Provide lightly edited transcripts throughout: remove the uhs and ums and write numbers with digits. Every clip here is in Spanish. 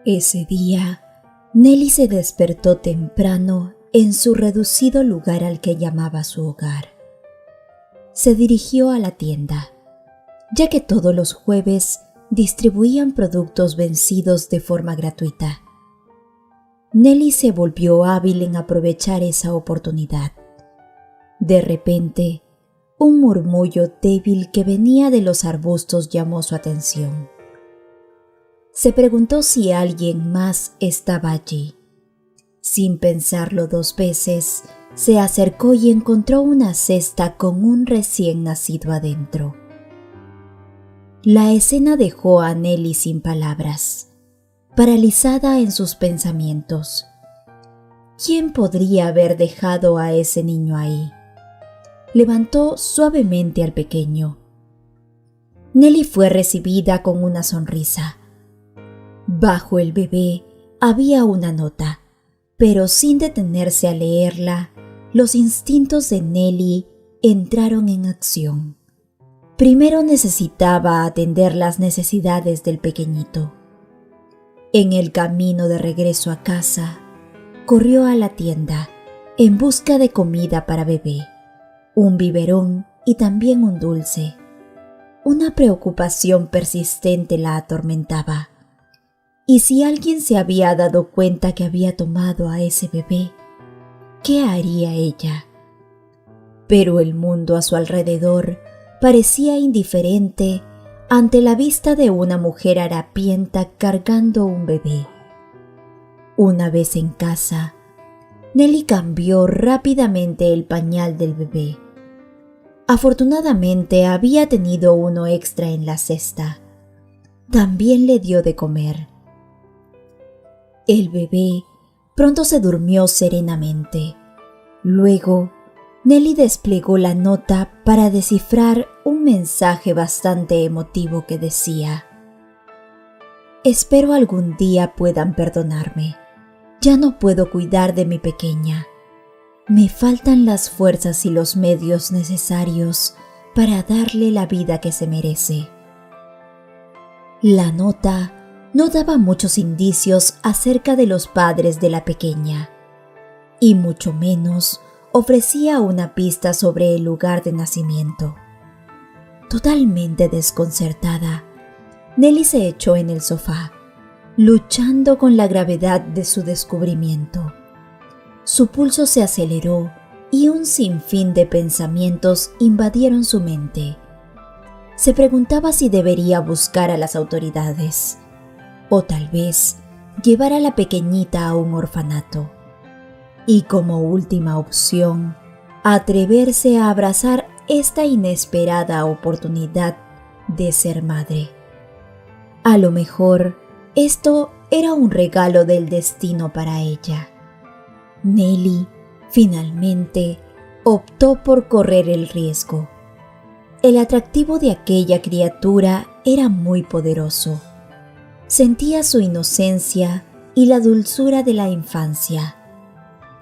Ese día, Nelly se despertó temprano en su reducido lugar al que llamaba su hogar. Se dirigió a la tienda, ya que todos los jueves distribuían productos vencidos de forma gratuita. Nelly se volvió hábil en aprovechar esa oportunidad. De repente, un murmullo débil que venía de los arbustos llamó su atención. Se preguntó si alguien más estaba allí. Sin pensarlo 2 veces, se acercó y encontró una cesta con un recién nacido adentro. La escena dejó a Nelly sin palabras, paralizada en sus pensamientos. ¿Quién podría haber dejado a ese niño ahí? Levantó suavemente al pequeño. Nelly fue recibida con una sonrisa. Bajo el bebé había una nota, pero sin detenerse a leerla, los instintos de Nelly entraron en acción. Primero necesitaba atender las necesidades del pequeñito. En el camino de regreso a casa, corrió a la tienda en busca de comida para bebé, un biberón y también un dulce. Una preocupación persistente la atormentaba. ¿Y si alguien se había dado cuenta que había tomado a ese bebé? ¿Qué haría ella? Pero el mundo a su alrededor parecía indiferente ante la vista de una mujer harapienta cargando un bebé. Una vez en casa, Nelly cambió rápidamente el pañal del bebé. Afortunadamente había tenido uno extra en la cesta. También le dio de comer. El bebé pronto se durmió serenamente. Luego, Nelly desplegó la nota para descifrar un mensaje bastante emotivo que decía: «Espero algún día puedan perdonarme. Ya no puedo cuidar de mi pequeña. Me faltan las fuerzas y los medios necesarios para darle la vida que se merece». La nota no daba muchos indicios acerca de los padres de la pequeña, y mucho menos ofrecía una pista sobre el lugar de nacimiento. Totalmente desconcertada, Nelly se echó en el sofá, luchando con la gravedad de su descubrimiento. Su pulso se aceleró y un sinfín de pensamientos invadieron su mente. Se preguntaba si debería buscar a las autoridades, o tal vez llevar a la pequeñita a un orfanato. Y como última opción, atreverse a abrazar esta inesperada oportunidad de ser madre. A lo mejor esto era un regalo del destino para ella. Nelly finalmente optó por correr el riesgo. El atractivo de aquella criatura era muy poderoso. Sentía su inocencia y la dulzura de la infancia.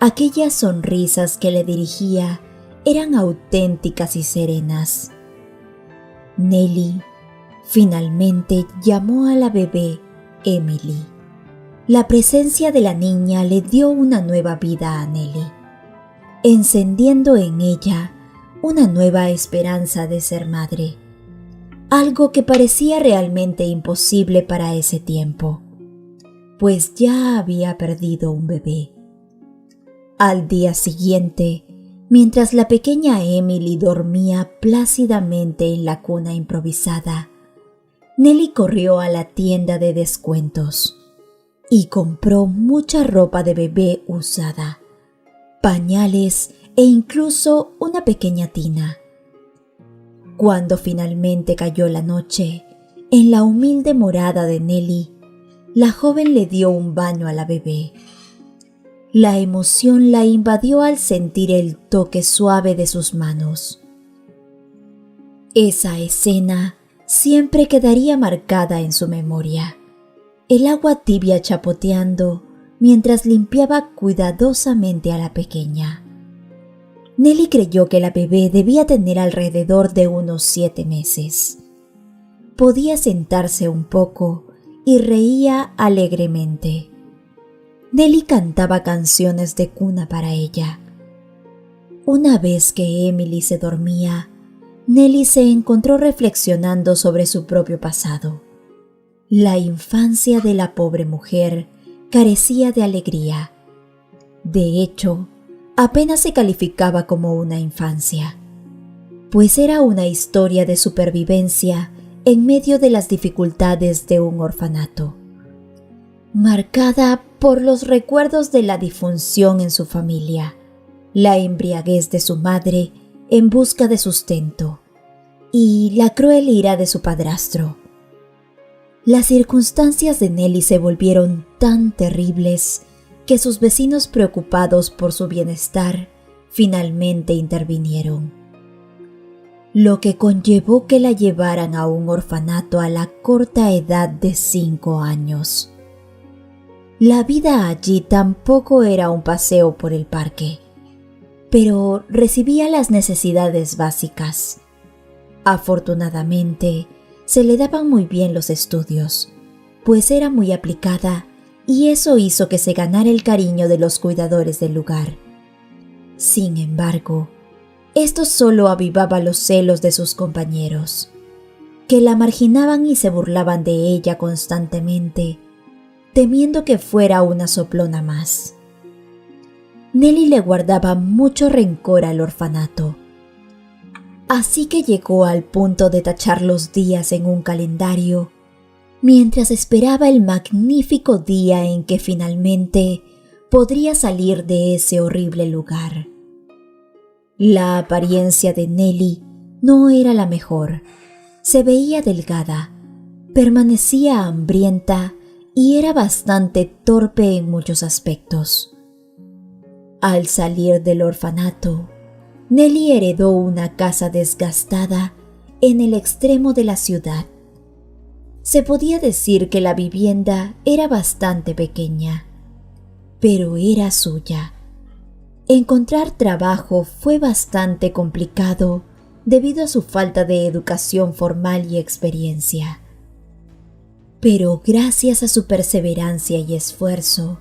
Aquellas sonrisas que le dirigía eran auténticas y serenas. Nelly finalmente llamó a la bebé Emily. La presencia de la niña le dio una nueva vida a Nelly, encendiendo en ella una nueva esperanza de ser madre, algo que parecía realmente imposible para ese tiempo, pues ya había perdido un bebé. Al día siguiente, mientras la pequeña Emily dormía plácidamente en la cuna improvisada, Nelly corrió a la tienda de descuentos y compró mucha ropa de bebé usada, pañales e incluso una pequeña tina. Cuando finalmente cayó la noche, en la humilde morada de Nelly, la joven le dio un baño a la bebé. La emoción la invadió al sentir el toque suave de sus manos. Esa escena siempre quedaría marcada en su memoria. El agua tibia chapoteando mientras limpiaba cuidadosamente a la pequeña. Nelly creyó que la bebé debía tener alrededor de unos 7 meses. Podía sentarse un poco y reía alegremente. Nelly cantaba canciones de cuna para ella. Una vez que Emily se dormía, Nelly se encontró reflexionando sobre su propio pasado. La infancia de la pobre mujer carecía de alegría. De hecho, apenas se calificaba como una infancia, pues era una historia de supervivencia en medio de las dificultades de un orfanato, marcada por los recuerdos de la disfunción en su familia, la embriaguez de su madre en busca de sustento y la cruel ira de su padrastro. Las circunstancias de Nelly se volvieron tan terribles que sus vecinos, preocupados por su bienestar, finalmente intervinieron, lo que conllevó que la llevaran a un orfanato a la corta edad de 5 años. La vida allí tampoco era un paseo por el parque, pero recibía las necesidades básicas. Afortunadamente, se le daban muy bien los estudios, pues era muy aplicada y eso hizo que se ganara el cariño de los cuidadores del lugar. Sin embargo, esto solo avivaba los celos de sus compañeros, que la marginaban y se burlaban de ella constantemente, temiendo que fuera una soplona más. Nelly le guardaba mucho rencor al orfanato, así que llegó al punto de tachar los días en un calendario mientras esperaba el magnífico día en que finalmente podría salir de ese horrible lugar. La apariencia de Nelly no era la mejor. Se veía delgada, permanecía hambrienta y era bastante torpe en muchos aspectos. Al salir del orfanato, Nelly heredó una casa desgastada en el extremo de la ciudad. Se podía decir que la vivienda era bastante pequeña, pero era suya. Encontrar trabajo fue bastante complicado debido a su falta de educación formal y experiencia. Pero gracias a su perseverancia y esfuerzo,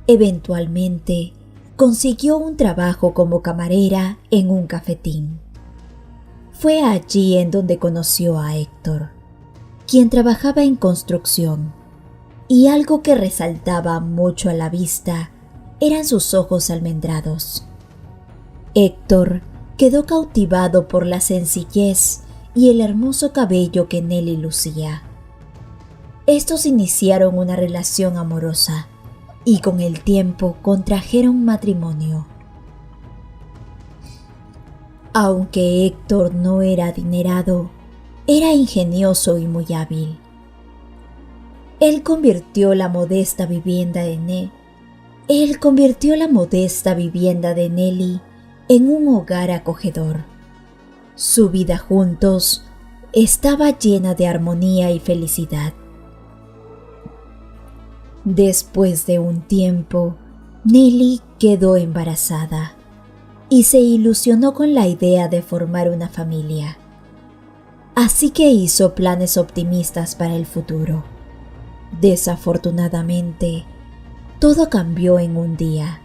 eventualmente consiguió un trabajo como camarera en un cafetín. Fue allí en donde conoció a Héctor, quien trabajaba en construcción, y algo que resaltaba mucho a la vista eran sus ojos almendrados. Héctor quedó cautivado por la sencillez y el hermoso cabello que Nelly lucía. Estos iniciaron una relación amorosa y con el tiempo contrajeron matrimonio. Aunque Héctor no era adinerado, era ingenioso y muy hábil. Él convirtió la modesta vivienda de Nelly en un hogar acogedor. Su vida juntos estaba llena de armonía y felicidad. Después de un tiempo, Nelly quedó embarazada y se ilusionó con la idea de formar una familia. Así que hizo planes optimistas para el futuro. Desafortunadamente, todo cambió en un día.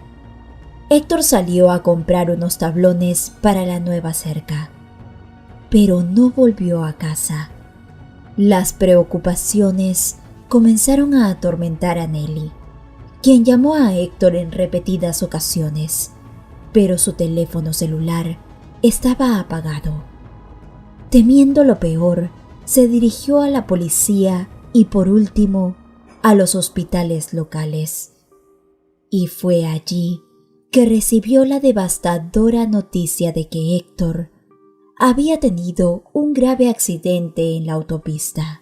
Héctor salió a comprar unos tablones para la nueva cerca, pero no volvió a casa. Las preocupaciones comenzaron a atormentar a Nelly, quien llamó a Héctor en repetidas ocasiones, pero su teléfono celular estaba apagado. Temiendo lo peor, se dirigió a la policía y por último a los hospitales locales. Y fue allí que recibió la devastadora noticia de que Héctor había tenido un grave accidente en la autopista.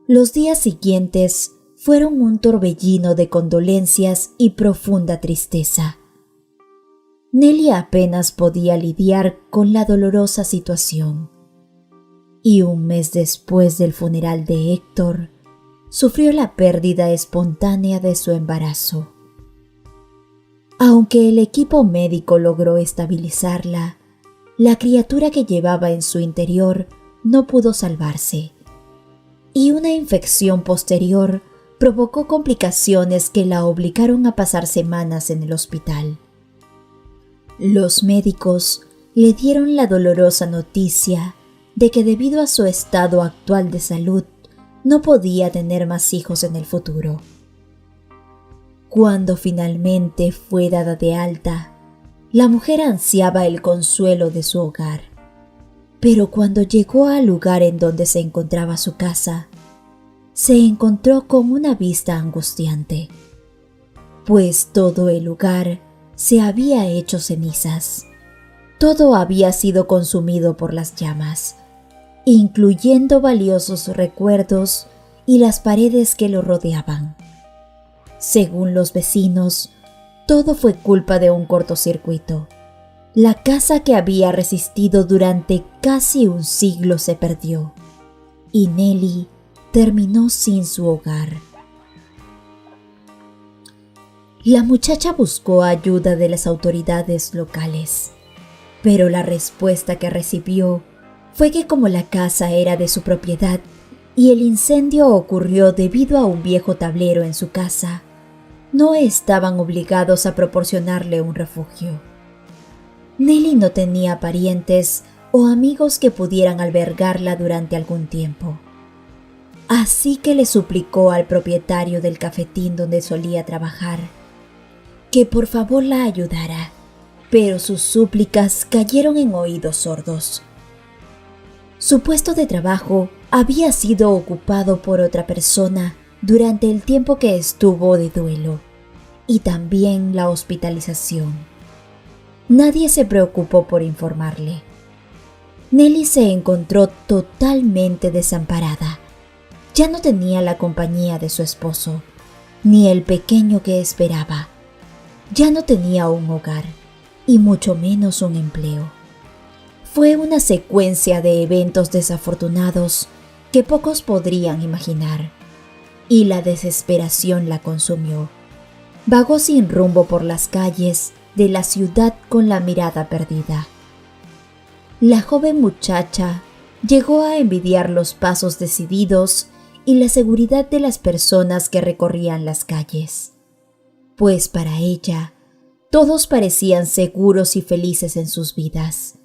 Los días siguientes fueron un torbellino de condolencias y profunda tristeza. Nelly apenas podía lidiar con la dolorosa situación, y un mes después del funeral de Héctor, sufrió la pérdida espontánea de su embarazo. Aunque el equipo médico logró estabilizarla, la criatura que llevaba en su interior no pudo salvarse. y una infección posterior provocó complicaciones que la obligaron a pasar semanas en el hospital. Los médicos le dieron la dolorosa noticia de que debido a su estado actual de salud no podía tener más hijos en el futuro. Cuando finalmente fue dada de alta, la mujer ansiaba el consuelo de su hogar. Pero cuando llegó al lugar en donde se encontraba su casa, se encontró con una vista angustiante, pues todo el lugar se había hecho cenizas. Todo había sido consumido por las llamas, incluyendo valiosos recuerdos y las paredes que lo rodeaban. Según los vecinos, todo fue culpa de un cortocircuito. La casa que había resistido durante casi un siglo se perdió, y Nelly terminó sin su hogar. La muchacha buscó ayuda de las autoridades locales, pero la respuesta que recibió fue que como la casa era de su propiedad y el incendio ocurrió debido a un viejo tablero en su casa, no estaban obligados a proporcionarle un refugio. Nelly no tenía parientes o amigos que pudieran albergarla durante algún tiempo. Así que le suplicó al propietario del cafetín donde solía trabajar que por favor la ayudara, pero sus súplicas cayeron en oídos sordos. Su puesto de trabajo había sido ocupado por otra persona durante el tiempo que estuvo de duelo, y también la hospitalización. Nadie se preocupó por informarle. Nelly se encontró totalmente desamparada. Ya no tenía la compañía de su esposo, ni el pequeño que esperaba. Ya no tenía un hogar, y mucho menos un empleo. Fue una secuencia de eventos desafortunados que pocos podrían imaginar, y la desesperación la consumió. Vagó sin rumbo por las calles de la ciudad con la mirada perdida. La joven muchacha llegó a envidiar los pasos decididos y la seguridad de las personas que recorrían las calles, pues para ella todos parecían seguros y felices en sus vidas.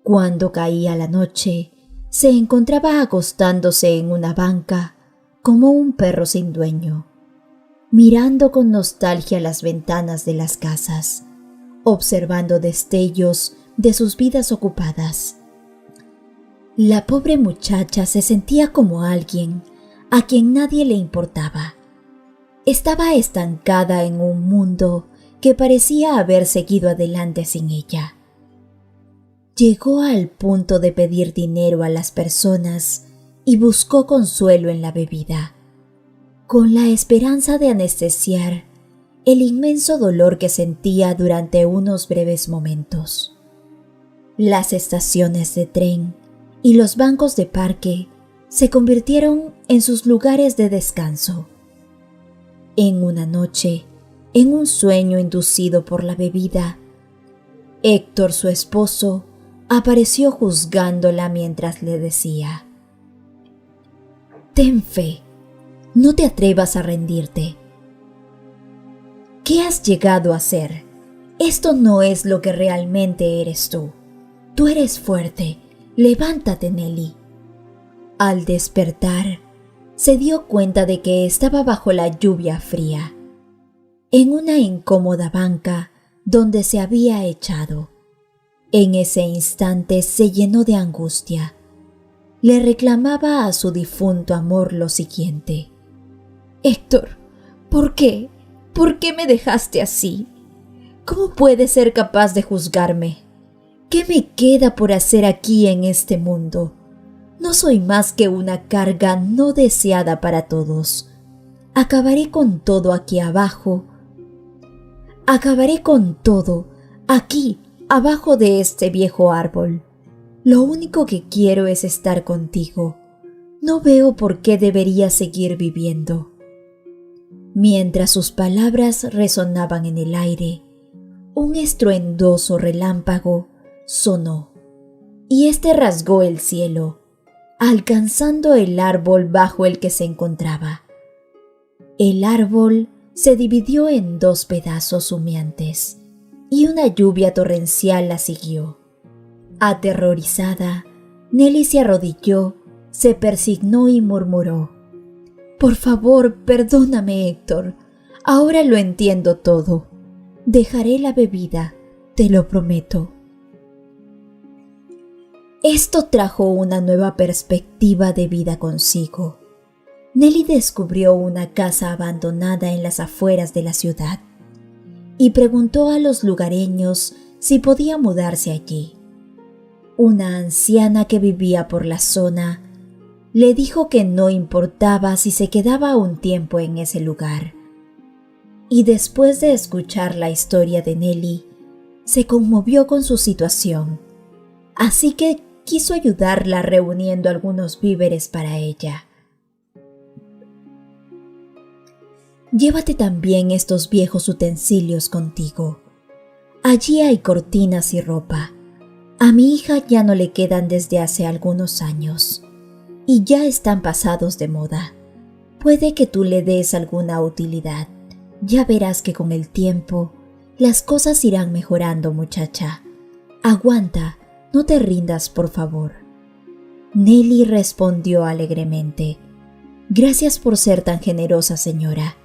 Cuando caía la noche, se encontraba acostándose en una banca como un perro sin dueño, mirando con nostalgia las ventanas de las casas, observando destellos de sus vidas ocupadas. La pobre muchacha se sentía como alguien a quien nadie le importaba. Estaba estancada en un mundo que parecía haber seguido adelante sin ella. Llegó al punto de pedir dinero a las personas y buscó consuelo en la bebida, con la esperanza de anestesiar el inmenso dolor que sentía durante unos breves momentos. Las estaciones de tren y los bancos de parque se convirtieron en sus lugares de descanso. En una noche, en un sueño inducido por la bebida, Héctor, su esposo, apareció juzgándola mientras le decía: «Ten fe, no te atrevas a rendirte. ¿Qué has llegado a ser? Esto no es lo que realmente eres tú. Tú eres fuerte. Levántate, Nelly». Al despertar, se dio cuenta de que estaba bajo la lluvia fría, en una incómoda banca donde se había echado. En ese instante se llenó de angustia. Le reclamaba a su difunto amor lo siguiente: «Héctor, ¿por qué? ¿Por qué me dejaste así? ¿Cómo puedes ser capaz de juzgarme? ¿Qué me queda por hacer aquí en este mundo? No soy más que una carga no deseada para todos. Acabaré con todo aquí abajo. Acabaré con todo aquí abajo de este viejo árbol. Lo único que quiero es estar contigo. No veo por qué debería seguir viviendo». Mientras sus palabras resonaban en el aire, un estruendoso relámpago sonó, y este rasgó el cielo, alcanzando el árbol bajo el que se encontraba. El árbol se dividió en 2 pedazos humeantes y una lluvia torrencial la siguió. Aterrorizada, Nelly se arrodilló, se persignó y murmuró: «Por favor, perdóname, Héctor. Ahora lo entiendo todo. Dejaré la bebida, te lo prometo». Esto trajo una nueva perspectiva de vida consigo. Nelly descubrió una casa abandonada en las afueras de la ciudad y preguntó a los lugareños si podía mudarse allí. Una anciana que vivía por la zona le dijo que no importaba si se quedaba un tiempo en ese lugar. Y después de escuchar la historia de Nelly, se conmovió con su situación, así que quiso ayudarla reuniendo algunos víveres para ella. «Llévate también estos viejos utensilios contigo. Allí hay cortinas y ropa. A mi hija ya no le quedan desde hace algunos años y ya están pasados de moda. Puede que tú le des alguna utilidad. Ya verás que con el tiempo las cosas irán mejorando, muchacha. Aguanta, no te rindas, por favor». Nelly respondió alegremente: «Gracias por ser tan generosa, señora.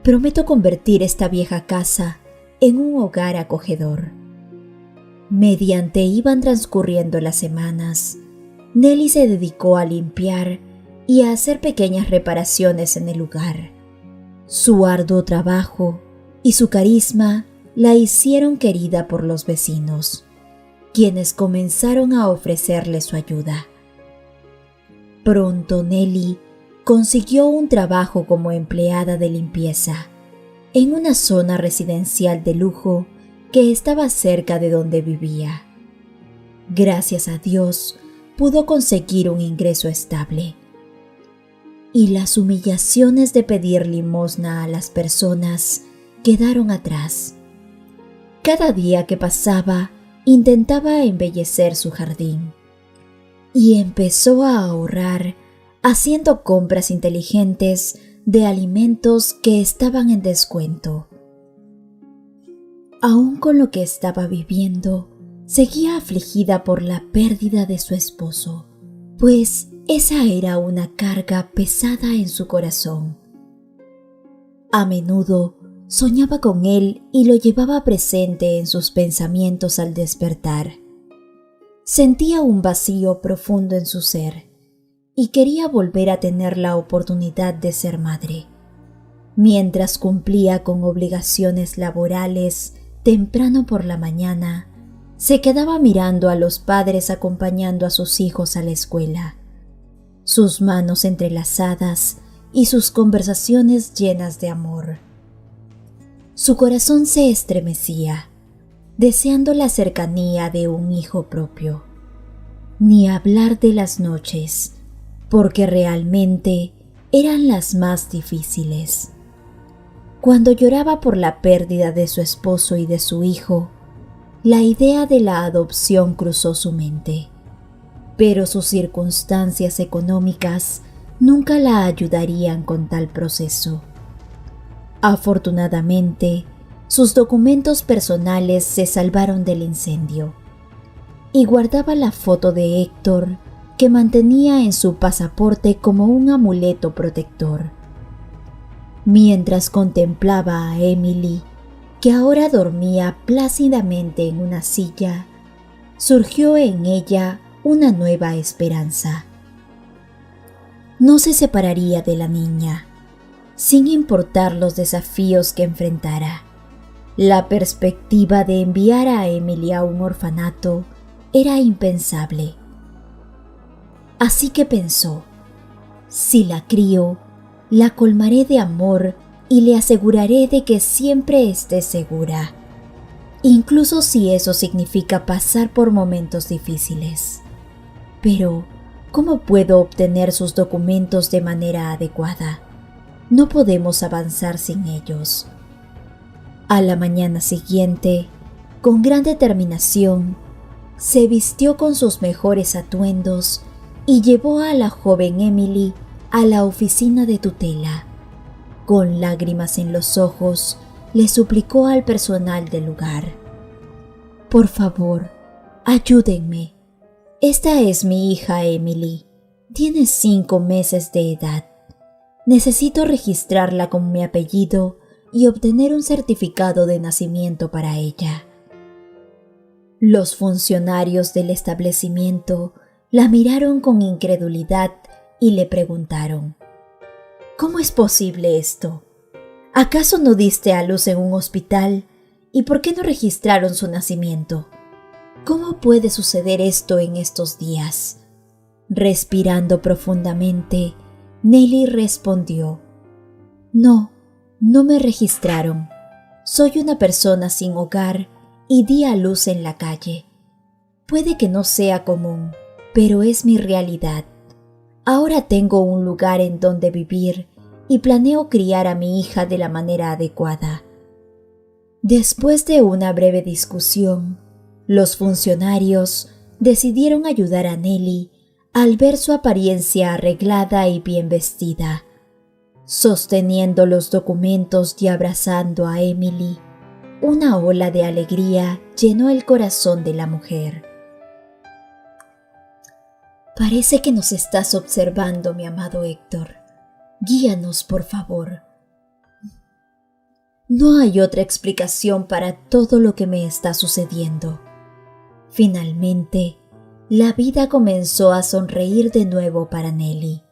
Prometo convertir esta vieja casa en un hogar acogedor». Mediante iban transcurriendo las semanas, Nelly se dedicó a limpiar y a hacer pequeñas reparaciones en el lugar. Su arduo trabajo y su carisma la hicieron querida por los vecinos, quienes comenzaron a ofrecerle su ayuda. Pronto Nelly consiguió un trabajo como empleada de limpieza en una zona residencial de lujo que estaba cerca de donde vivía. Gracias a Dios, pudo conseguir un ingreso estable. Y las humillaciones de pedir limosna a las personas quedaron atrás. Cada día que pasaba, intentaba embellecer su jardín y empezó a ahorrar haciendo compras inteligentes de alimentos que estaban en descuento. Aún con lo que estaba viviendo, seguía afligida por la pérdida de su esposo, pues esa era una carga pesada en su corazón. A menudo soñaba con él y lo llevaba presente en sus pensamientos al despertar. Sentía un vacío profundo en su ser y quería volver a tener la oportunidad de ser madre. Mientras cumplía con obligaciones laborales temprano por la mañana, se quedaba mirando a los padres acompañando a sus hijos a la escuela, sus manos entrelazadas y sus conversaciones llenas de amor. Su corazón se estremecía, deseando la cercanía de un hijo propio. Ni hablar de las noches, porque realmente eran las más difíciles. Cuando lloraba por la pérdida de su esposo y de su hijo, la idea de la adopción cruzó su mente, pero sus circunstancias económicas nunca la ayudarían con tal proceso. Afortunadamente, sus documentos personales se salvaron del incendio y guardaba la foto de Héctor que mantenía en su pasaporte como un amuleto protector. Mientras contemplaba a Emily, que ahora dormía plácidamente en una silla, surgió en ella una nueva esperanza. No se separaría de la niña, sin importar los desafíos que enfrentara. La perspectiva de enviar a Emily a un orfanato era impensable. Así que pensó: si la crío, la colmaré de amor y le aseguraré de que siempre esté segura, incluso si eso significa pasar por momentos difíciles. Pero, ¿cómo puedo obtener sus documentos de manera adecuada? No podemos avanzar sin ellos. A la mañana siguiente, con gran determinación, se vistió con sus mejores atuendos y llevó a la joven Emily a la oficina de tutela. Con lágrimas en los ojos, le suplicó al personal del lugar: «Por favor, ayúdenme. Esta es mi hija Emily. Tiene 5 meses de edad. Necesito registrarla con mi apellido y obtener un certificado de nacimiento para ella». Los funcionarios del establecimiento la miraron con incredulidad y le preguntaron: «¿Cómo es posible esto? ¿Acaso no diste a luz en un hospital? ¿Y por qué no registraron su nacimiento? ¿Cómo puede suceder esto en estos días?». Respirando profundamente, Nelly respondió: «No, no me registraron. Soy una persona sin hogar y di a luz en la calle. Puede que no sea común, pero es mi realidad. Ahora tengo un lugar en donde vivir y planeo criar a mi hija de la manera adecuada». Después de una breve discusión, los funcionarios decidieron ayudar a Nelly al ver su apariencia arreglada y bien vestida. Sosteniendo los documentos y abrazando a Emily, una ola de alegría llenó el corazón de la mujer. «Parece que nos estás observando, mi amado Héctor. Guíanos, por favor. No hay otra explicación para todo lo que me está sucediendo». Finalmente, la vida comenzó a sonreír de nuevo para Nelly.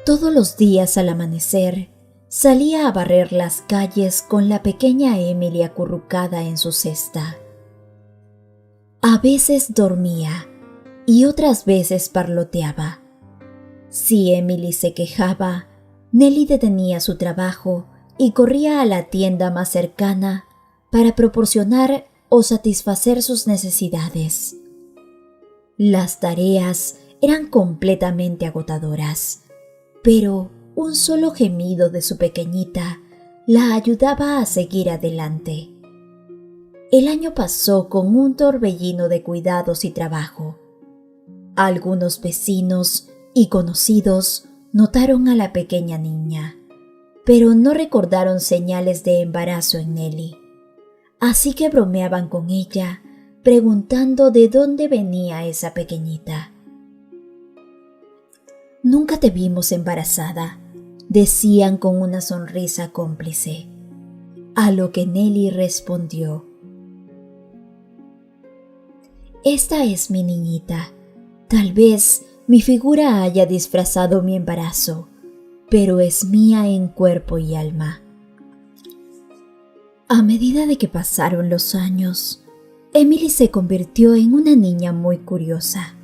Todos los días al amanecer, salía a barrer las calles con la pequeña Emily acurrucada en su cesta. A veces dormía y otras veces parloteaba. Si Emily se quejaba, Nelly detenía su trabajo y corría a la tienda más cercana para proporcionar o satisfacer sus necesidades. Las tareas eran completamente agotadoras, pero un solo gemido de su pequeñita la ayudaba a seguir adelante. El año pasó con un torbellino de cuidados y trabajo. Algunos vecinos y conocidos notaron a la pequeña niña, pero no recordaron señales de embarazo en Nelly. Así que bromeaban con ella, preguntando de dónde venía esa pequeñita. «Nunca te vimos embarazada», decían con una sonrisa cómplice. A lo que Nelly respondió: «Esta es mi niñita. Tal vez mi figura haya disfrazado mi embarazo, pero es mía en cuerpo y alma». A medida de que pasaron los años, Emily se convirtió en una niña muy curiosa.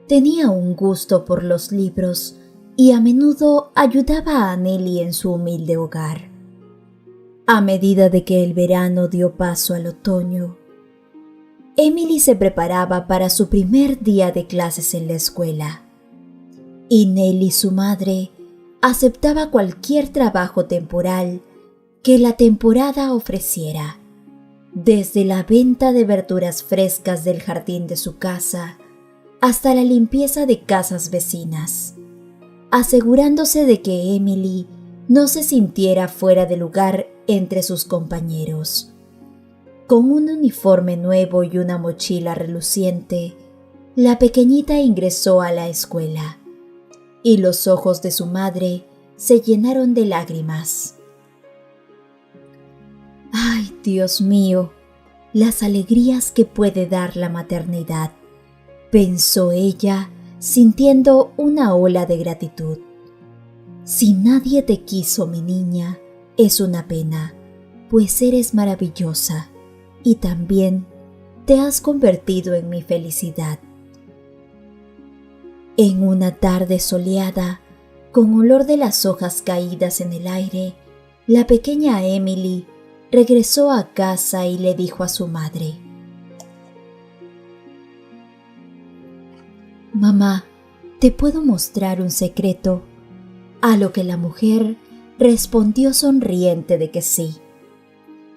Tenía un gusto por los libros y a menudo ayudaba a Nelly en su humilde hogar. A medida de que el verano dio paso al otoño, Emily se preparaba para su primer día de clases en la escuela, y Nelly, su madre, aceptaba cualquier trabajo temporal que la temporada ofreciera, desde la venta de verduras frescas del jardín de su casa hasta la limpieza de casas vecinas, asegurándose de que Emily no se sintiera fuera de lugar entre sus compañeros. Con un uniforme nuevo y una mochila reluciente, la pequeñita ingresó a la escuela, y los ojos de su madre se llenaron de lágrimas. ¡Ay, Dios mío! Las alegrías que puede dar la maternidad, pensó ella, sintiendo una ola de gratitud. Si nadie te quiso, mi niña, es una pena, pues eres maravillosa y también te has convertido en mi felicidad. En una tarde soleada, con olor de las hojas caídas en el aire, la pequeña Emily regresó a casa y le dijo a su madre: «Mamá, ¿te puedo mostrar un secreto?», a lo que la mujer respondió sonriente de que sí.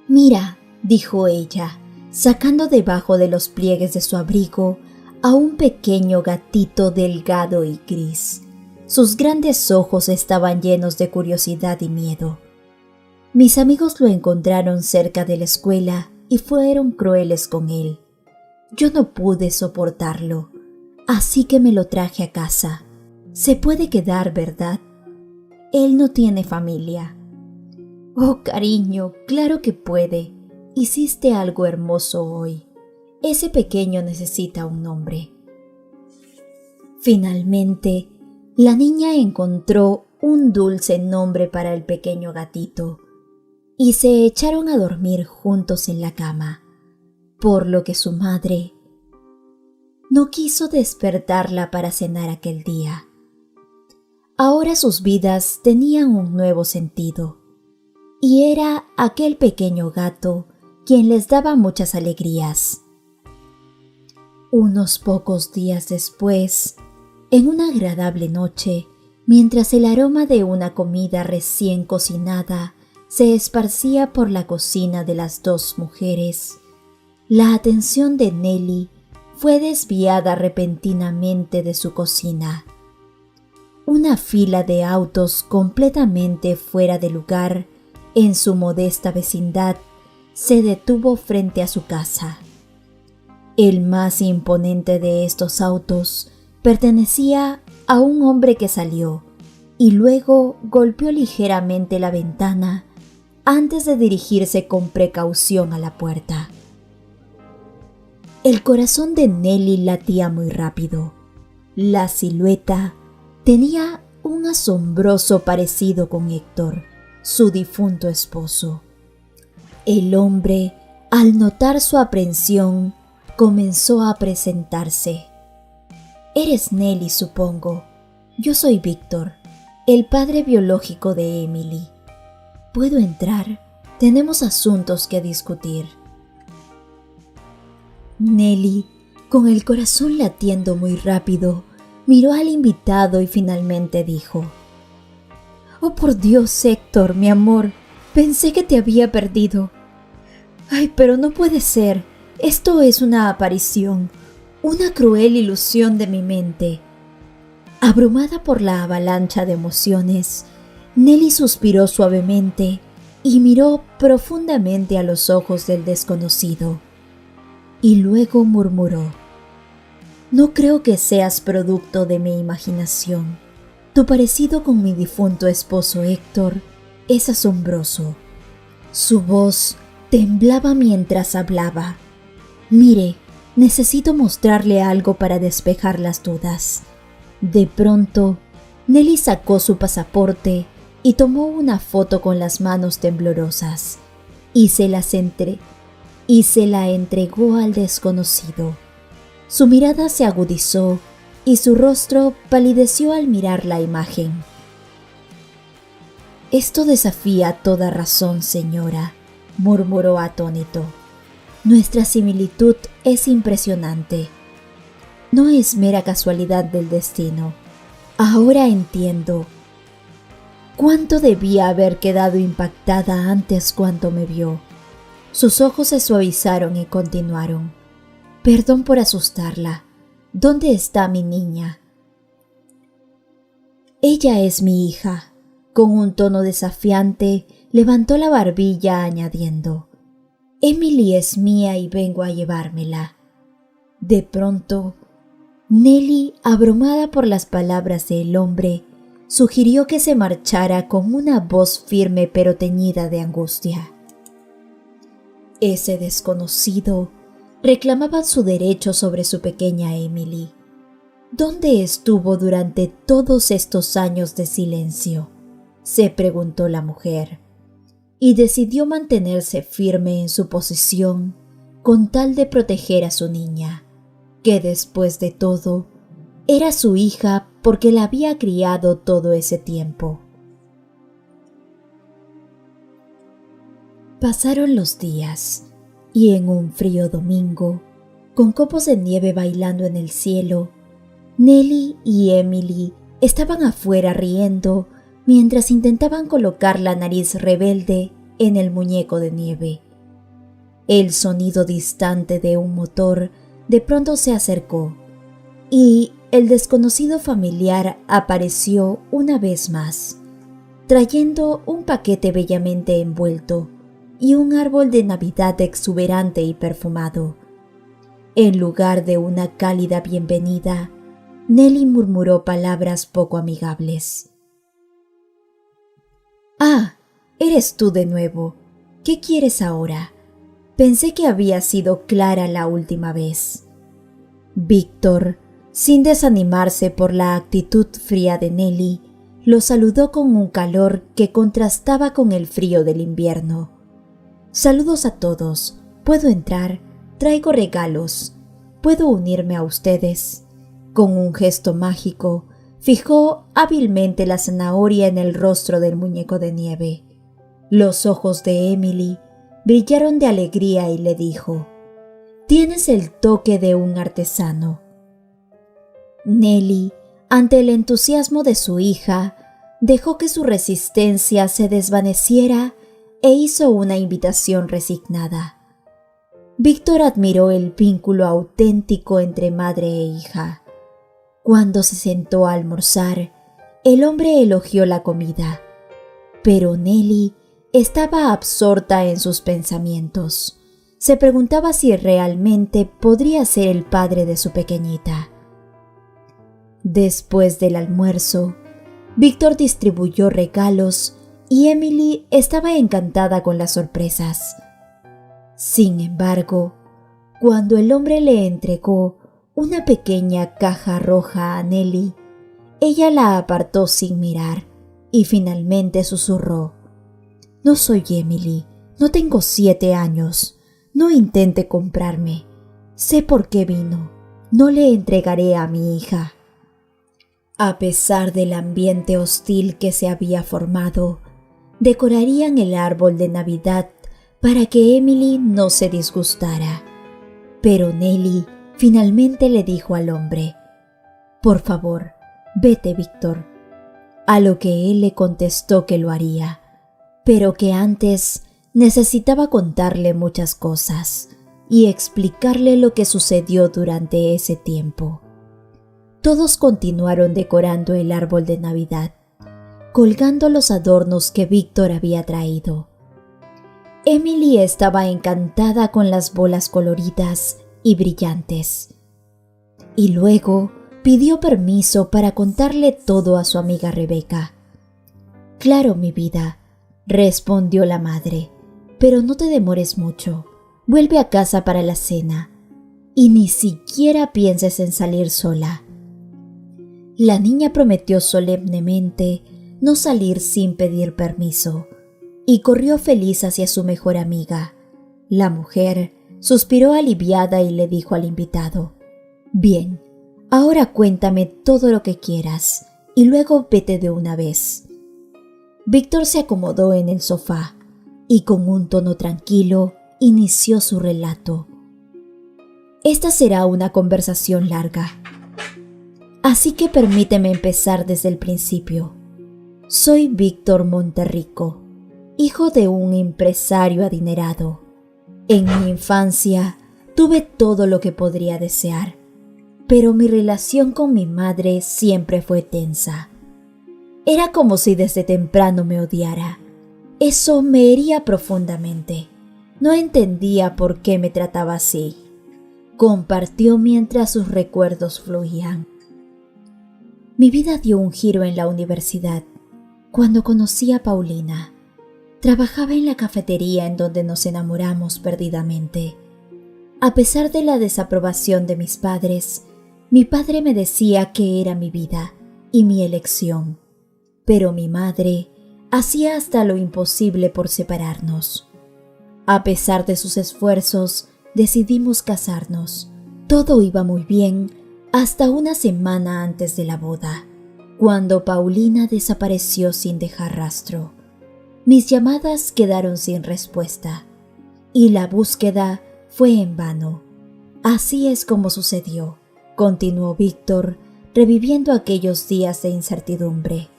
«Mira», dijo ella, sacando debajo de los pliegues de su abrigo a un pequeño gatito delgado y gris. Sus grandes ojos estaban llenos de curiosidad y miedo. Mis amigos lo encontraron cerca de la escuela y fueron crueles con él. Yo no pude soportarlo, así que me lo traje a casa. Se puede quedar, ¿verdad? Él no tiene familia. Oh, cariño, claro que puede. Hiciste algo hermoso hoy. Ese pequeño necesita un nombre. Finalmente, la niña encontró un dulce nombre para el pequeño gatito y se echaron a dormir juntos en la cama, por lo que su madre no quiso despertarla para cenar aquel día. Ahora sus vidas tenían un nuevo sentido, y era aquel pequeño gato quien les daba muchas alegrías. Unos pocos días después, en una agradable noche, mientras el aroma de una comida recién cocinada se esparcía por la cocina de las dos mujeres, la atención de Nelly fue desviada repentinamente de su cocina. Una fila de autos completamente fuera de lugar en su modesta vecindad se detuvo frente a su casa. El más imponente de estos autos pertenecía a un hombre que salió y luego golpeó ligeramente la ventana antes de dirigirse con precaución a la puerta. El corazón de Nelly latía muy rápido. La silueta tenía un asombroso parecido con Héctor, su difunto esposo. El hombre, al notar su aprensión, comenzó a presentarse. «Eres Nelly, supongo. Yo soy Víctor, el padre biológico de Emily. ¿Puedo entrar? Tenemos asuntos que discutir». Nelly, con el corazón latiendo muy rápido, miró al invitado y finalmente dijo: «Oh, por Dios, Héctor, mi amor, pensé que te había perdido. Ay, pero no puede ser. Esto es una aparición, una cruel ilusión de mi mente». Abrumada por la avalancha de emociones, Nelly suspiró suavemente y miró profundamente a los ojos del desconocido. Y luego murmuró: «No creo que seas producto de mi imaginación. Tu parecido con mi difunto esposo Héctor es asombroso». Su voz temblaba mientras hablaba. «Mire, necesito mostrarle algo para despejar las dudas». De pronto, Nelly sacó su pasaporte y tomó una foto con las manos temblorosas y se la entregó al desconocido. Su mirada se agudizó y su rostro palideció al mirar la imagen. «Esto desafía toda razón, señora», murmuró atónito. «Nuestra similitud es impresionante. No es mera casualidad del destino. Ahora entiendo cuánto debía haber quedado impactada antes cuando me vio». Sus ojos se suavizaron y continuaron: «Perdón por asustarla. ¿Dónde está mi niña?» «Ella es mi hija». Con un tono desafiante, levantó la barbilla añadiendo: «Emily es mía y vengo a llevármela». De pronto, Nelly, abrumada por las palabras del hombre, sugirió que se marchara con una voz firme pero teñida de angustia. Ese desconocido reclamaba su derecho sobre su pequeña Emily. ¿Dónde estuvo durante todos estos años de silencio?, se preguntó la mujer, y decidió mantenerse firme en su posición con tal de proteger a su niña, que después de todo era su hija porque la había criado todo ese tiempo. Pasaron los días, y en un frío domingo, con copos de nieve bailando en el cielo, Nelly y Emily estaban afuera riendo mientras intentaban colocar la nariz rebelde en el muñeco de nieve. El sonido distante de un motor de pronto se acercó y el desconocido familiar apareció una vez más, trayendo un paquete bellamente envuelto y un árbol de Navidad exuberante y perfumado. En lugar de una cálida bienvenida, Nelly murmuró palabras poco amigables. «Ah, eres tú de nuevo. ¿Qué quieres ahora? Pensé que había sido clara la última vez». Víctor, sin desanimarse por la actitud fría de Nelly, lo saludó con un calor que contrastaba con el frío del invierno. «Saludos a todos. ¿Puedo entrar? Traigo regalos. ¿Puedo unirme a ustedes?» Con un gesto mágico, fijó hábilmente la zanahoria en el rostro del muñeco de nieve. Los ojos de Emily brillaron de alegría y le dijo: «Tienes el toque de un artesano». Nelly, ante el entusiasmo de su hija, dejó que su resistencia se desvaneciera e hizo una invitación resignada. Víctor admiró el vínculo auténtico entre madre e hija. Cuando se sentó a almorzar, el hombre elogió la comida, pero Nelly estaba absorta en sus pensamientos. Se preguntaba si realmente podría ser el padre de su pequeñita. Después del almuerzo, Víctor distribuyó regalos y Emily estaba encantada con las sorpresas. Sin embargo, cuando el hombre le entregó una pequeña caja roja a Nelly, ella la apartó sin mirar y finalmente susurró: «No soy Emily, no tengo 7 años, no intente comprarme. Sé por qué vino, no le entregaré a mi hija». A pesar del ambiente hostil que se había formado, decorarían el árbol de Navidad para que Emily no se disgustara. Pero Nelly finalmente le dijo al hombre: «Por favor, vete, Víctor». A lo que él le contestó que lo haría, pero que antes necesitaba contarle muchas cosas y explicarle lo que sucedió durante ese tiempo. Todos continuaron decorando el árbol de Navidad, colgando los adornos que Víctor había traído. Emily estaba encantada con las bolas coloridas y brillantes, y luego pidió permiso para contarle todo a su amiga Rebeca. «Claro, mi vida», respondió la madre, «pero no te demores mucho. Vuelve a casa para la cena y ni siquiera pienses en salir sola». La niña prometió solemnemente no salir sin pedir permiso y corrió feliz hacia su mejor amiga. La mujer suspiró aliviada y le dijo al invitado: «Bien, ahora cuéntame todo lo que quieras y luego vete de una vez». Víctor se acomodó en el sofá y con un tono tranquilo inició su relato. «Esta será una conversación larga, así que permíteme empezar desde el principio. Soy Víctor Monterrico, hijo de un empresario adinerado. En mi infancia tuve todo lo que podría desear, pero mi relación con mi madre siempre fue tensa. Era como si desde temprano me odiara. Eso me hería profundamente. No entendía por qué me trataba así», compartió mientras sus recuerdos fluían. «Mi vida dio un giro en la universidad cuando conocí a Paulina. Trabajaba en la cafetería en donde nos enamoramos perdidamente. A pesar de la desaprobación de mis padres, mi padre me decía que era mi vida y mi elección, pero mi madre hacía hasta lo imposible por separarnos. A pesar de sus esfuerzos, decidimos casarnos. Todo iba muy bien hasta una semana antes de la boda, cuando Paulina desapareció sin dejar rastro. Mis llamadas quedaron sin respuesta y la búsqueda fue en vano. Así es como sucedió», continuó Víctor, reviviendo aquellos días de incertidumbre.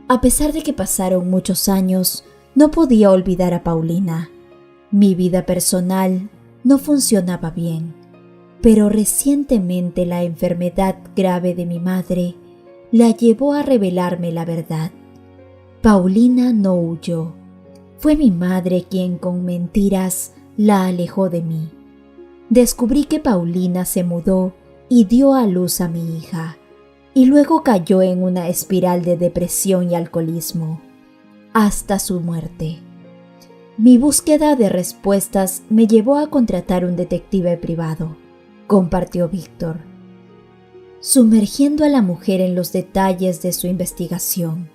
«A pesar de que pasaron muchos años, no podía olvidar a Paulina. Mi vida personal no funcionaba bien, pero recientemente la enfermedad grave de mi madre la llevó a revelarme la verdad. Paulina no huyó. Fue mi madre quien con mentiras la alejó de mí. Descubrí que Paulina se mudó y dio a luz a mi hija, y luego cayó en una espiral de depresión y alcoholismo, hasta su muerte. Mi búsqueda de respuestas me llevó a contratar un detective privado, compartió Víctor, sumergiendo a la mujer en los detalles de su investigación.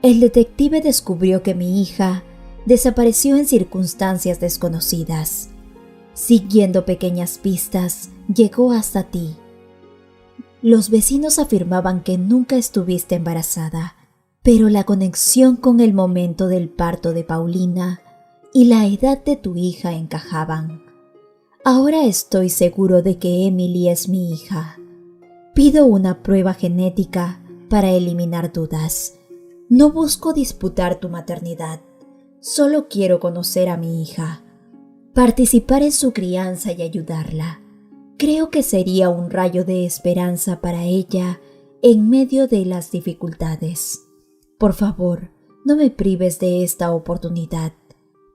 El detective descubrió que mi hija desapareció en circunstancias desconocidas. Siguiendo pequeñas pistas, llegó hasta ti. Los vecinos afirmaban que nunca estuviste embarazada, pero la conexión con el momento del parto de Paulina y la edad de tu hija encajaban. Ahora estoy seguro de que Emily es mi hija. Pido una prueba genética para eliminar dudas. No busco disputar tu maternidad. Solo quiero conocer a mi hija, participar en su crianza y ayudarla. Creo que sería un rayo de esperanza para ella en medio de las dificultades. Por favor, no me prives de esta oportunidad,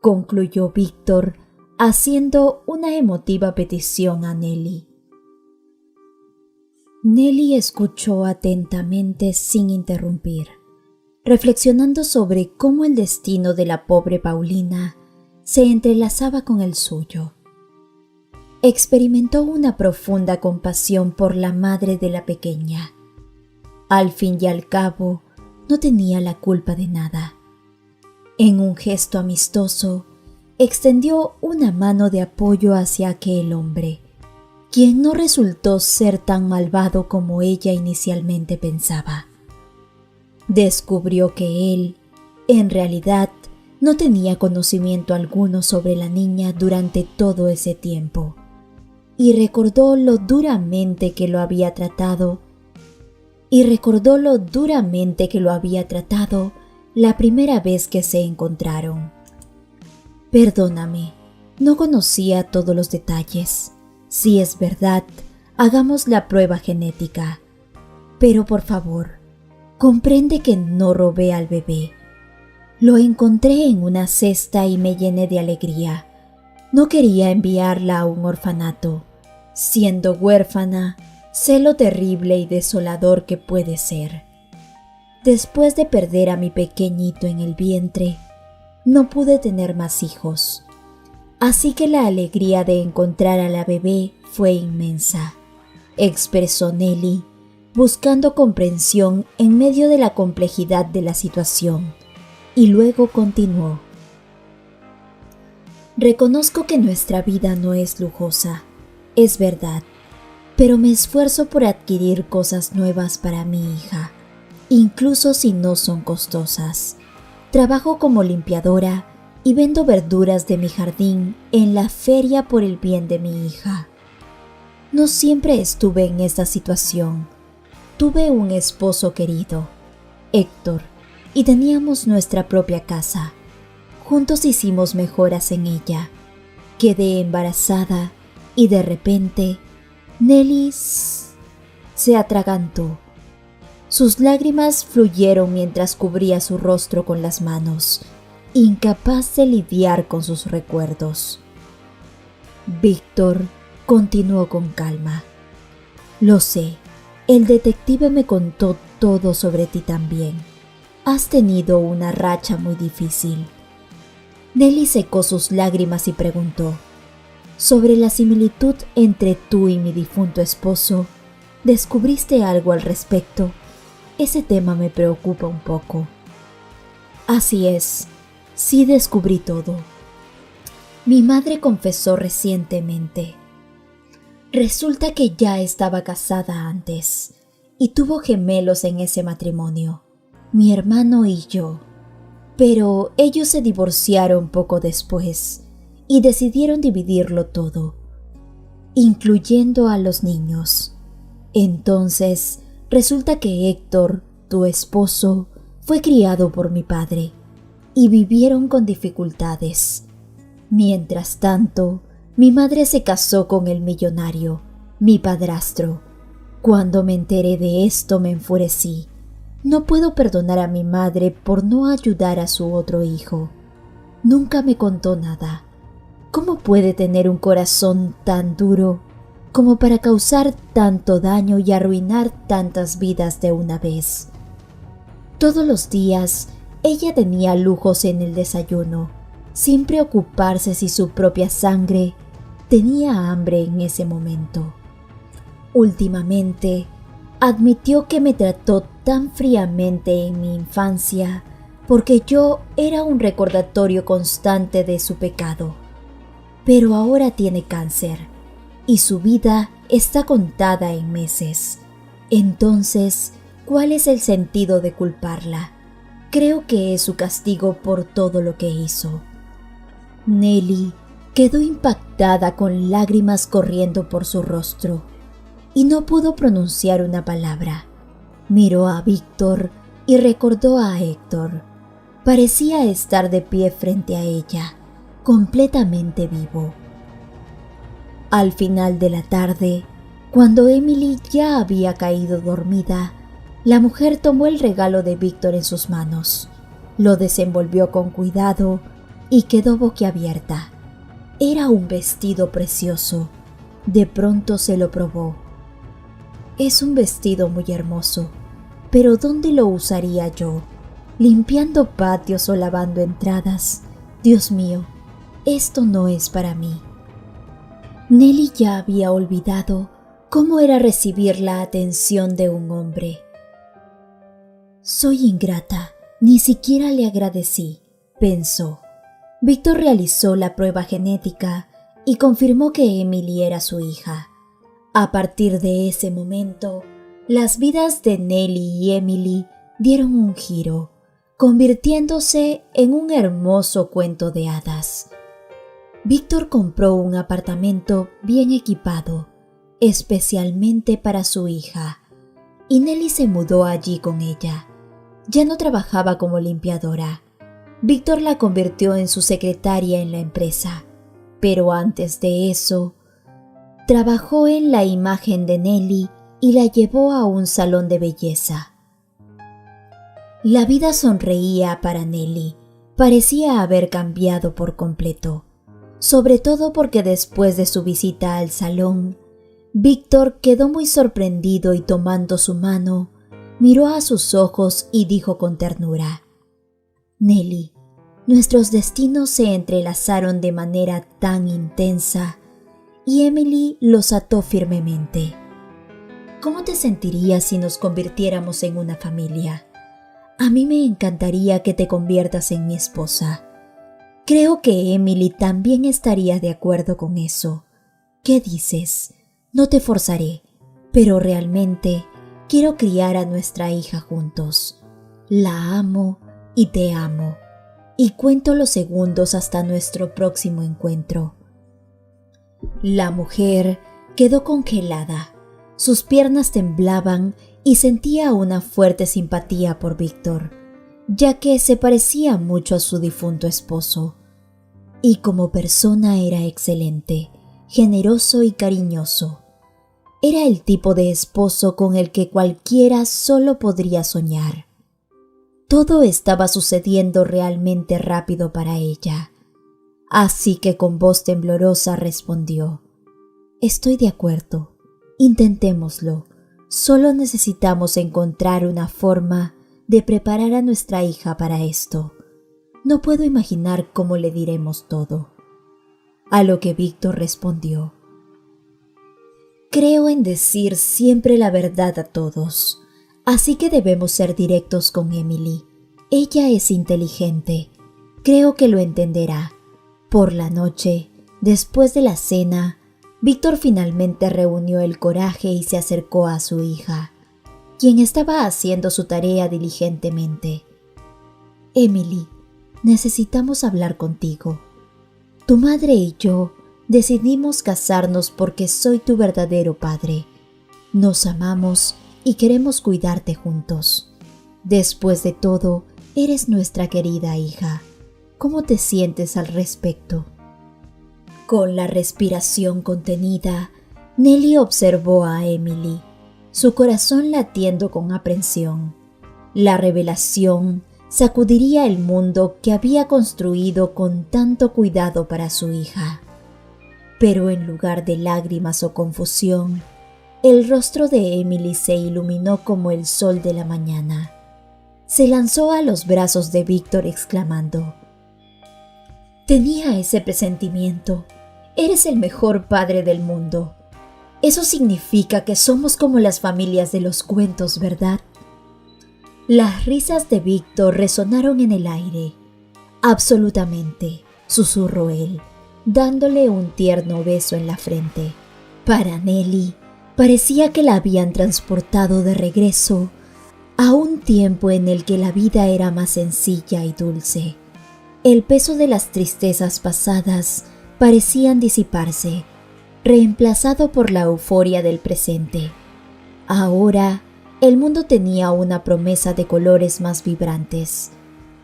concluyó Víctor, haciendo una emotiva petición a Nelly. Nelly escuchó atentamente sin interrumpir, reflexionando sobre cómo el destino de la pobre Paulina se entrelazaba con el suyo. Experimentó una profunda compasión por la madre de la pequeña. Al fin y al cabo, no tenía la culpa de nada. En un gesto amistoso, extendió una mano de apoyo hacia aquel hombre, quien no resultó ser tan malvado como ella inicialmente pensaba. Descubrió que él, en realidad, no tenía conocimiento alguno sobre la niña durante todo ese tiempo, y recordó lo duramente que lo había tratado la primera vez que se encontraron. Perdóname, no conocía todos los detalles. Si es verdad, hagamos la prueba genética. Pero por favor, comprende que no robé al bebé. Lo encontré en una cesta y me llené de alegría. No quería enviarla a un orfanato. Siendo huérfana, sé lo terrible y desolador que puede ser. Después de perder a mi pequeñito en el vientre, no pude tener más hijos. Así que la alegría de encontrar a la bebé fue inmensa, expresó Nelly, buscando comprensión en medio de la complejidad de la situación, y luego continuó. Reconozco que nuestra vida no es lujosa, es verdad, pero me esfuerzo por adquirir cosas nuevas para mi hija, incluso si no son costosas. Trabajo como limpiadora y vendo verduras de mi jardín en la feria por el bien de mi hija. No siempre estuve en esta situación. Tuve un esposo querido, Héctor, y teníamos nuestra propia casa. Juntos hicimos mejoras en ella. Quedé embarazada y de repente Nelly se atragantó. Sus lágrimas fluyeron mientras cubría su rostro con las manos, incapaz de lidiar con sus recuerdos. Víctor continuó con calma. Lo sé, el detective me contó todo sobre ti también. Has tenido una racha muy difícil. Nelly secó sus lágrimas y preguntó, sobre la similitud entre tú y mi difunto esposo, ¿descubriste algo al respecto? Ese tema me preocupa un poco. Así es, sí descubrí todo. Mi madre confesó recientemente. Resulta que ya estaba casada antes y tuvo gemelos en ese matrimonio, mi hermano y yo. Pero ellos se divorciaron poco después y decidieron dividirlo todo, incluyendo a los niños. Entonces, resulta que Héctor, tu esposo, fue criado por mi padre y vivieron con dificultades. Mientras tanto, mi madre se casó con el millonario mi padrastro. Cuando me enteré de esto me enfurecí. No puedo perdonar a mi madre por no ayudar a su otro hijo. Nunca me contó nada. ¿Cómo puede tener un corazón tan duro como para causar tanto daño y arruinar tantas vidas de una vez? Todos los días ella tenía lujos en el desayuno, sin preocuparse si su propia sangre tenía hambre en ese momento. Últimamente, admitió que me trató tan fríamente en mi infancia porque yo era un recordatorio constante de su pecado. Pero ahora tiene cáncer y su vida está contada en meses. Entonces, ¿cuál es el sentido de culparla? Creo que es su castigo por todo lo que hizo. Nelly quedó impactada con lágrimas corriendo por su rostro y no pudo pronunciar una palabra. Miró a Víctor y recordó a Héctor. Parecía estar de pie frente a ella, completamente vivo. Al final de la tarde, cuando Emily ya había caído dormida, la mujer tomó el regalo de Víctor en sus manos, lo desenvolvió con cuidado y quedó boquiabierta. Era un vestido precioso. De pronto se lo probó. Es un vestido muy hermoso, pero ¿dónde lo usaría yo? ¿Limpiando patios o lavando entradas? Dios mío, esto no es para mí. Nelly ya había olvidado cómo era recibir la atención de un hombre. Soy ingrata, ni siquiera le agradecí, pensó. Víctor realizó la prueba genética y confirmó que Emily era su hija. A partir de ese momento, las vidas de Nelly y Emily dieron un giro, convirtiéndose en un hermoso cuento de hadas. Víctor compró un apartamento bien equipado, especialmente para su hija, y Nelly se mudó allí con ella. Ya no trabajaba como limpiadora. Víctor la convirtió en su secretaria en la empresa, pero antes de eso, trabajó en la imagen de Nelly y la llevó a un salón de belleza. La vida sonreía para Nelly. Parecía haber cambiado por completo, sobre todo porque después de su visita al salón, Víctor quedó muy sorprendido y tomando su mano, miró a sus ojos y dijo con ternura: Nelly, nuestros destinos se entrelazaron de manera tan intensa y Emily los ató firmemente. ¿Cómo te sentirías si nos convirtiéramos en una familia? A mí me encantaría que te conviertas en mi esposa. Creo que Emily también estaría de acuerdo con eso. ¿Qué dices? No te forzaré, pero realmente quiero criar a nuestra hija juntos. La amo y te amo, y cuento los segundos hasta nuestro próximo encuentro. La mujer quedó congelada. Sus piernas temblaban y sentía una fuerte simpatía por Víctor, ya que se parecía mucho a su difunto esposo. Y como persona era excelente, generoso y cariñoso. Era el tipo de esposo con el que cualquiera solo podría soñar. Todo estaba sucediendo realmente rápido para ella. Así que con voz temblorosa respondió: Estoy de acuerdo. Intentémoslo. Solo necesitamos encontrar una forma de preparar a nuestra hija para esto. No puedo imaginar cómo le diremos todo. A lo que Víctor respondió: Creo en decir siempre la verdad a todos, así que debemos ser directos con Emily. Ella es inteligente. Creo que lo entenderá. Por la noche, después de la cena, Víctor finalmente reunió el coraje y se acercó a su hija, quien estaba haciendo su tarea diligentemente. Emily, necesitamos hablar contigo. Tu madre y yo decidimos casarnos porque soy tu verdadero padre. Nos amamos y queremos cuidarte juntos. Después de todo, eres nuestra querida hija. ¿Cómo te sientes al respecto? Con la respiración contenida, Nelly observó a Emily, su corazón latiendo con aprensión. La revelación sacudiría el mundo que había construido con tanto cuidado para su hija. Pero en lugar de lágrimas o confusión, el rostro de Emily se iluminó como el sol de la mañana. Se lanzó a los brazos de Víctor exclamando: «Tenía ese presentimiento. Eres el mejor padre del mundo. Eso significa que somos como las familias de los cuentos, ¿verdad?». Las risas de Víctor resonaron en el aire. «Absolutamente», susurró él, dándole un tierno beso en la frente. Para Nelly, parecía que la habían transportado de regreso a un tiempo en el que la vida era más sencilla y dulce. El peso de las tristezas pasadas parecían disiparse, reemplazado por la euforia del presente. Ahora, el mundo tenía una promesa de colores más vibrantes,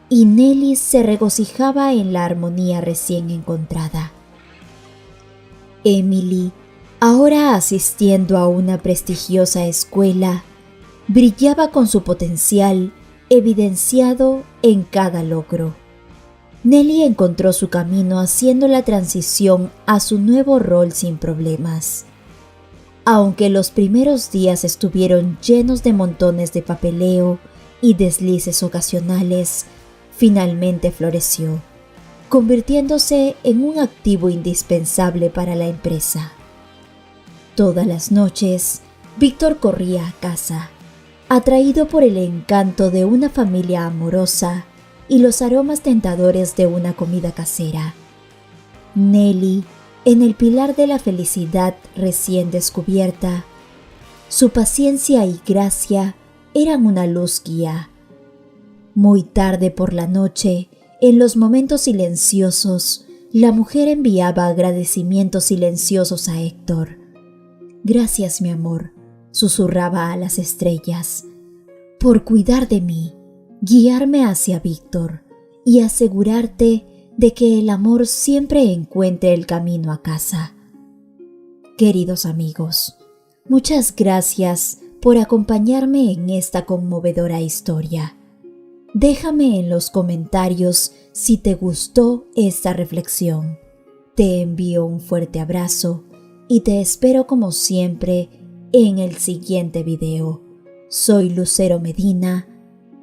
y Nelly se regocijaba en la armonía recién encontrada. Emily, ahora asistiendo a una prestigiosa escuela, brillaba con su potencial evidenciado en cada logro. Nelly encontró su camino haciendo la transición a su nuevo rol sin problemas. Aunque los primeros días estuvieron llenos de montones de papeleo y deslices ocasionales, finalmente floreció, convirtiéndose en un activo indispensable para la empresa. Todas las noches, Víctor corría a casa, atraído por el encanto de una familia amorosa y los aromas tentadores de una comida casera. Nelly, en el pilar de la felicidad recién descubierta, su paciencia y gracia eran una luz guía. Muy tarde por la noche, en los momentos silenciosos, la mujer enviaba agradecimientos silenciosos a Héctor. «Gracias, mi amor», susurraba a las estrellas, «por cuidar de mí, guiarme hacia Víctor y asegurarte de que el amor siempre encuentre el camino a casa». Queridos amigos, muchas gracias por acompañarme en esta conmovedora historia. Déjame en los comentarios si te gustó esta reflexión. Te envío un fuerte abrazo y te espero como siempre en el siguiente video. Soy Lucero Medina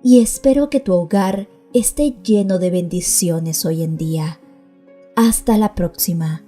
y espero que tu hogar esté lleno de bendiciones hoy en día. Hasta la próxima.